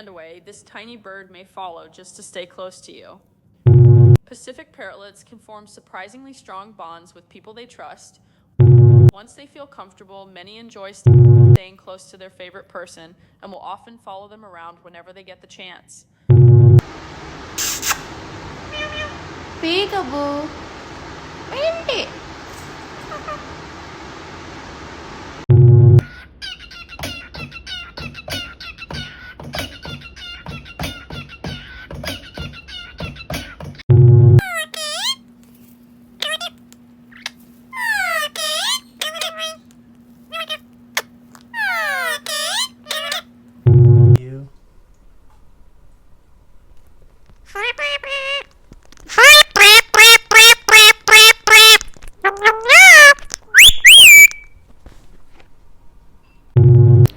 hand away, this tiny bird may follow just to stay close to you. Pacific parrotlets can form surprisingly strong bonds with people they trust. Once they feel comfortable, many enjoy staying close to their favorite person and will often follow them around whenever they get the chance. Peekaboo. Hindi.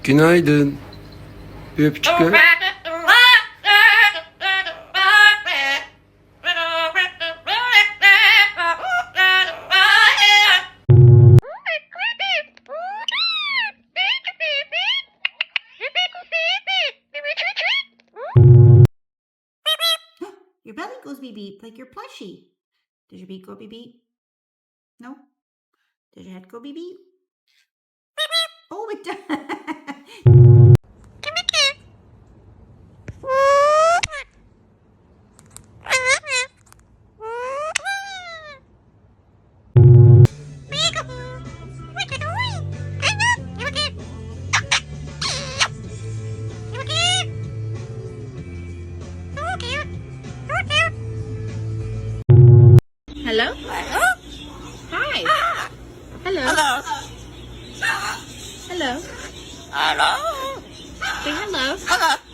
Günaydın. Bir öpücük ver. Your belly goes beep beep like your plushie. Does your beak go beep beep? No? Does your head go beep beep? Oh, it does. Hello? Hi. Hello. Hello. Hello. Say hello.